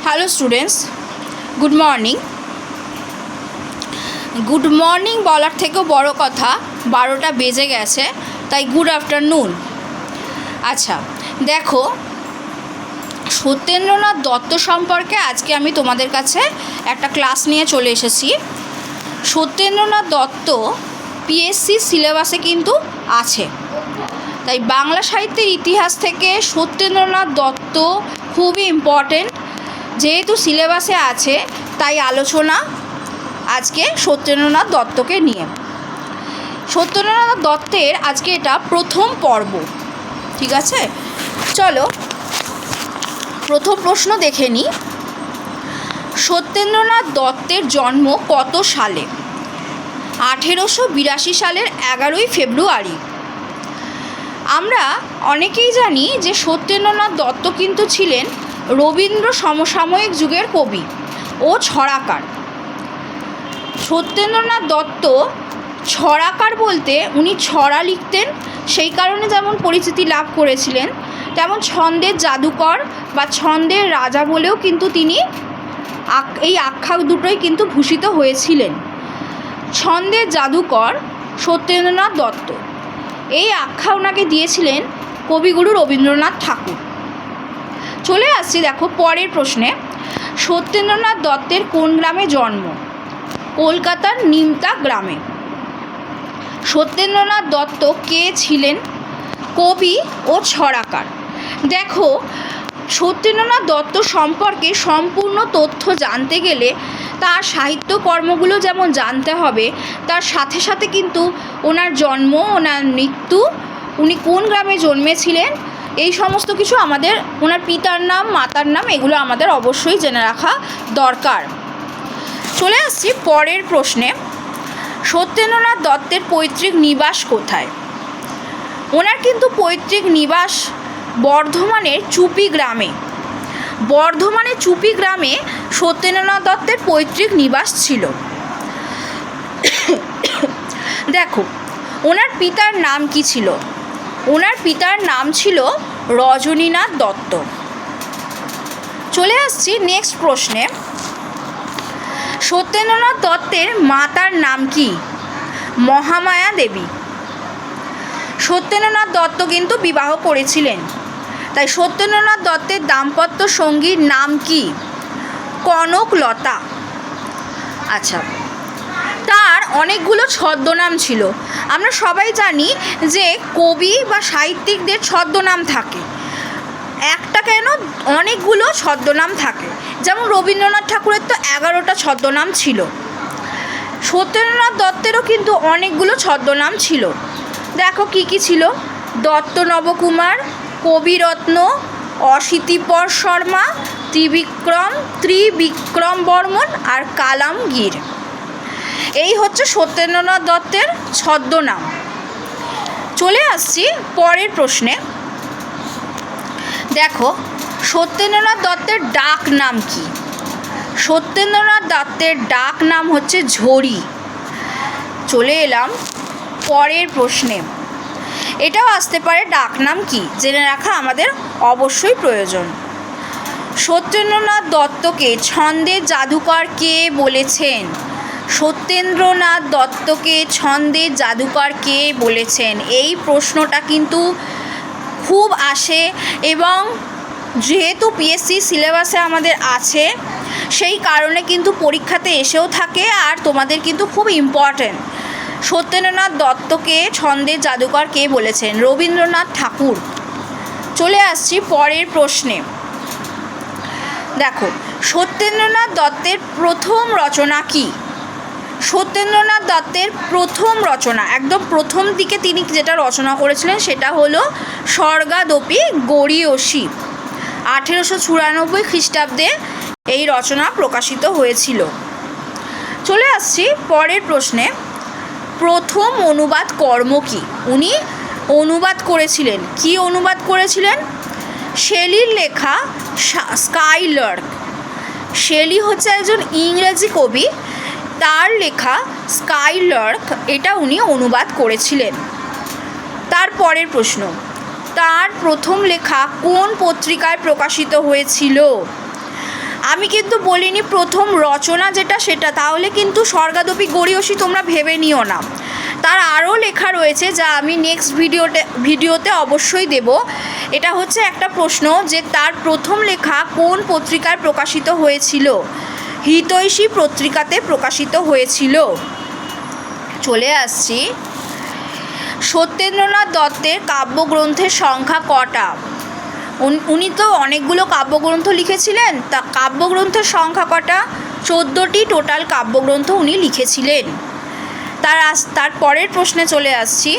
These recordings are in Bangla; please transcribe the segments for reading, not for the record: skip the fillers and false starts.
Hello students, good morning. Good morning বলার থেকেও বড় কথা 12টা বেজে গেছে, তাই গুড আফটারনুন। আচ্ছা দেখো, সত্যেন্দ্রনাথ দত্ত সম্পর্কে আজকে আমি তোমাদের কাছে একটা ক্লাস নিয়ে চলে এসেছি। সত্যেন্দ্রনাথ দত্ত পিএসসি সিলেবাসে কিন্তু আছে, তাই বাংলা সাহিত্যের ইতিহাস থেকে সত্যেন্দ্রনাথ দত্ত খুবই ইম্পর্টেন্ট। যেহেতু সিলেবাসে আছে তাই আলোচনা আজকে সত্যেন্দ্রনাথ দত্তকে নিয়ে। সত্যেন্দ্রনাথ দত্তের আজকে এটা প্রথম পর্ব, ঠিক আছে? চলো প্রথম প্রশ্ন দেখে নিই। সত্যেন্দ্রনাথ দত্তের জন্ম কত সালে? 1882 সালের 11ই ফেব্রুয়ারি। আমরা অনেকেই জানি যে সত্যেন্দ্রনাথ দত্ত কিন্তু ছিলেন রবীন্দ্র সমসাময়িক যুগের কবি ও ছড়াকার। সত্যেন্দ্রনাথ দত্ত ছড়াকার বলতে উনি ছড়া লিখতেন, সেই কারণে যেমন পরিচিতি লাভ করেছিলেন, তেমন ছন্দের জাদুকর বা ছন্দের রাজা বলেও কিন্তু তিনি এই আখ্যা দুটোই কিন্তু ভূষিত হয়েছিলেন। ছন্দের জাদুকর সত্যেন্দ্রনাথ দত্ত, এই আখ্যা ওনাকে দিয়েছিলেন কবিগুরু রবীন্দ্রনাথ ঠাকুর। চলে আসছি দেখো পরের প্রশ্নে। সত্যেন্দ্রনাথ দত্তের কোন গ্রামে জন্ম? কলকাতার নিমতা গ্রামে। সত্যেন্দ্রনাথ দত্ত কে ছিলেন? কবি ও ছড়াকার। দেখো, সত্যেন্দ্রনাথ দত্ত সম্পর্কে সম্পূর্ণ তথ্য জানতে গেলে তার সাহিত্যকর্মগুলো যেমন জানতে হবে, তার সাথে সাথে কিন্তু ওনার জন্ম, ওনার মৃত্যু, উনি কোন গ্রামে জন্মেছিলেন, এই সমস্ত কিছু আমাদের, ওনার পিতার নাম, মাতার নাম, এগুলো আমাদের অবশ্যই জেনে রাখা দরকার। চলে আসছি পরের প্রশ্নে। সত্যেন্দ্রনাথ দত্তের পৈতৃক নিবাস কোথায়? ওনার কিন্তু পৈতৃক নিবাস বর্ধমানের চুপি গ্রামে। বর্ধমানের চুপি গ্রামে সত্যেন্দ্রনাথ দত্তের পৈতৃক নিবাস ছিল। দেখো, ওনার পিতার নাম কি ছিল? ওনার পিতার নাম ছিল রজনীনাথ দত্ত। চলে আসছি নেক্সট প্রশ্নে। সত্যেন্দ্রনাথ দত্তের মাতার নাম কি? মহামায়া দেবী। সত্যেন্দ্রনাথ দত্ত কিন্তু বিবাহ করেছিলেন, তাই সত্যেন্দ্রনাথ দত্তের দাম্পত্য সঙ্গীর নাম কি? কনকলতা। আচ্ছা, তার অনেকগুলো ছদ্মনাম ছিল। আমরা সবাই জানি যে কবি বা সাহিত্যিকদের ছদ্মনাম থাকে, একটা কেন অনেকগুলো ছদ্মনাম থাকে। যেমন রবীন্দ্রনাথ ঠাকুরের তো 11টা ছদ্মনাম ছিল, সত্যেন্দ্রনাথ দত্তেরও কিন্তু অনেকগুলো ছদ্মনাম ছিল। দেখো কি কি ছিল: দত্ত নবকুমার, কবিরত্ন, অশীতিপর শর্মা, ত্রিবিক্রম বর্মন আর কালামগীর। এই হচ্ছে সত্যেন্দ্রনাথ দত্তের ছদ্মনাম। চলে আসছি পরের প্রশ্নে। দেখো, সত্যেন্দ্রনাথ দত্তের ডাক নাম কি? সত্যেন্দ্রনাথ দত্তের ডাক নাম হচ্ছে ঝড়ি। চলে এলাম পরের প্রশ্নে। এটাও আসতে পারে ডাক নাম কি, জেনে রাখা আমাদের অবশ্যই প্রয়োজন। সত্যেন্দ্রনাথ দত্তকে ছন্দের জাদুকর কে বলেছেন? সত্যেন্দ্রনাথ দত্তকে ছন্দের জাদুকর কে বলেছেন? এই প্রশ্নটা কিন্তু খুব আসে, এবং যেহেতু পিএসসি সিলেবাসে আমাদের আছে সেই কারণে কিন্তু পরীক্ষাতে এসেও থাকে, আর তোমাদের কিন্তু খুব ইম্পর্ট্যান্ট। সত্যেন্দ্রনাথ দত্তকে ছন্দের জাদুকর কে বলেছেন? রবীন্দ্রনাথ ঠাকুর। চলে আসছি পরের প্রশ্নে। দেখো, সত্যেন্দ্রনাথ দত্তের প্রথম রচনা কি? সত্যেন্দ্রনাথ দত্তের প্রথম রচনা, একদম প্রথম দিকে তিনি যেটা রচনা করেছিলেন সেটা হলো স্বর্গাদপি গরীয়সী। 1894 খ্রিস্টাব্দে এই রচনা প্রকাশিত হয়েছিল। চলে আসছি পরের প্রশ্নে। প্রথম অনুবাদ কর্ম কি? উনি অনুবাদ করেছিলেন, কি অনুবাদ করেছিলেন? শেলির লেখা স্কাইলার্ক। শেলি হচ্ছে একজন ইংরেজি কবি, তার লেখা স্কাইলার্ক এটা উনি অনুবাদ করেছিলেন। তারপরের প্রশ্ন, তার প্রথম লেখা কোন পত্রিকায় প্রকাশিত হয়েছিল? আমি কিন্তু বলিনি প্রথম রচনা যেটা সেটা, তাহলে কিন্তু স্বর্গাদপি গরীয়সী তোমরা ভেবে নিও না। তার আরও লেখা রয়েছে যা আমি নেক্সট ভিডিওতে অবশ্যই দেব। এটা হচ্ছে একটা প্রশ্ন যে তার প্রথম লেখা কোন পত্রিকায় প্রকাশিত হয়েছিল। হিতৈষী পত্রিকাতে প্রকাশিত হয়েছিল। চলে আসছি, সত্যেন্দ্রনাথ দত্তের কাব্যগ্রন্থের সংখ্যা কটা? উনি তো অনেকগুলো কাব্যগ্রন্থ লিখেছিলেন, তা কাব্যগ্রন্থের সংখ্যা কটা? 14টি টোটাল কাব্যগ্রন্থ উনি লিখেছিলেন। তার পরের প্রশ্নে চলে আসছি,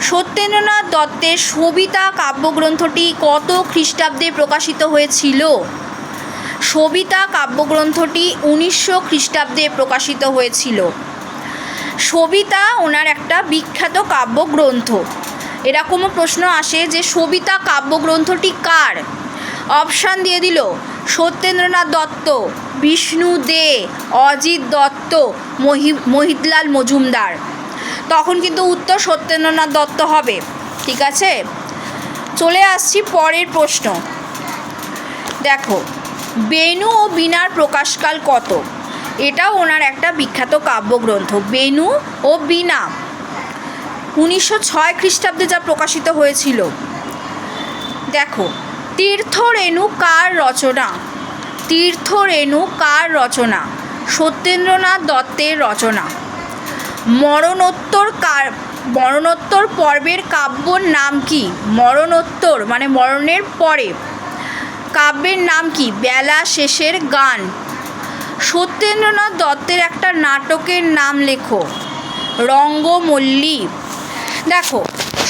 সত্যেন্দ্রনাথ দত্তের সবিতা কাব্যগ্রন্থটি কত খ্রিস্টাব্দে প্রকাশিত হয়েছিল? সবিতা কাব্যগ্রন্থটি 1900 খ্রিস্টাব্দে প্রকাশিত হয়েছিল। সবিতা ওনার একটা বিখ্যাত কাব্যগ্রন্থ। এরকমও প্রশ্ন আসে যে সবিতা কাব্যগ্রন্থটি কার? অপশান দিয়ে দিল সত্যেন্দ্রনাথ দত্ত, বিষ্ণু দে, অজিত দত্ত, মহিতলাল মজুমদার। তখন কিন্তু উত্তর সত্যেন্দ্রনাথ দত্ত হবে। ঠিক আছে, চলে আসছি পরের প্রশ্ন। দেখো, বেণু ও বীণার প্রকাশকাল কত? এটাও ওনার একটা বিখ্যাত কাব্যগ্রন্থ। বেণু ও বীণা 1906 খ্রিস্টাব্দে যা প্রকাশিত হয়েছিল। দেখো, তীর্থরেণু কার রচনা? তীর্থরেণু কার রচনা? সত্যেন্দ্রনাথ দত্তের রচনা। মরণোত্তর পর্বের কাব্যর নাম কি? মরণোত্তর মানে মরণের পরে কাব্যের নাম কি? বেলা শেষের গান। সত্যেন্দ্রনাথ দত্তের একটা নাটকের নাম লেখো। রঙ্গমল্লী। দেখো,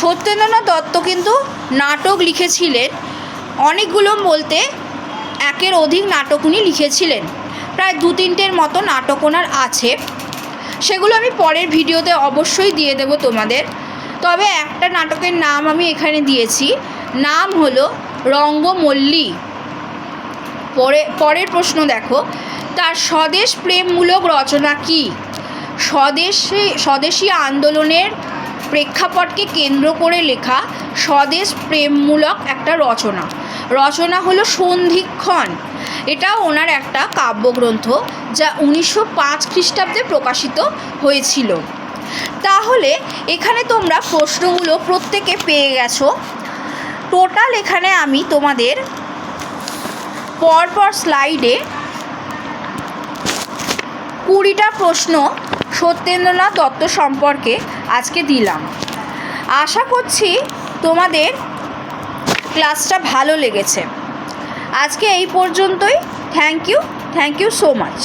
সত্যেন্দ্রনাথ দত্ত কিন্তু নাটক লিখেছিলেন অনেকগুলো, বলতে একের অধিক নাটক উনি লিখেছিলেন। প্রায় 2-3টের মতো নাটক ওনার আছে, সেগুলো আমি পরের ভিডিওতে অবশ্যই দিয়ে দেব তোমাদের। তবে একটা নাটকের নাম আমি এখানে দিয়েছি, নাম হলো রঙ্গমল্লী। পরের প্রশ্ন দেখো, তার স্বদেশ প্রেমমূলক রচনা কি? স্বদেশী আন্দোলনের প্রেক্ষাপটকে কেন্দ্র করে লেখা স্বদেশ প্রেমমূলক একটা রচনা হলো সন্ধিক্ষণ। এটাও ওনার একটা কাব্যগ্রন্থ যা 1905 খ্রিস্টাব্দে প্রকাশিত হয়েছিল। তাহলে এখানে তোমরা প্রশ্নগুলো প্রত্যেকে পেয়ে গেছো। টোটাল এখানে আমি তোমাদের পরপর স্লাইডে 20টা প্রশ্ন সত্যেন্দ্রনাথ দত্ত সম্পর্কে আজকে দিলাম। আশা করছি তোমাদের ক্লাসটা ভালো লেগেছে। আজকে এই পর্যন্তই। Thank you so much.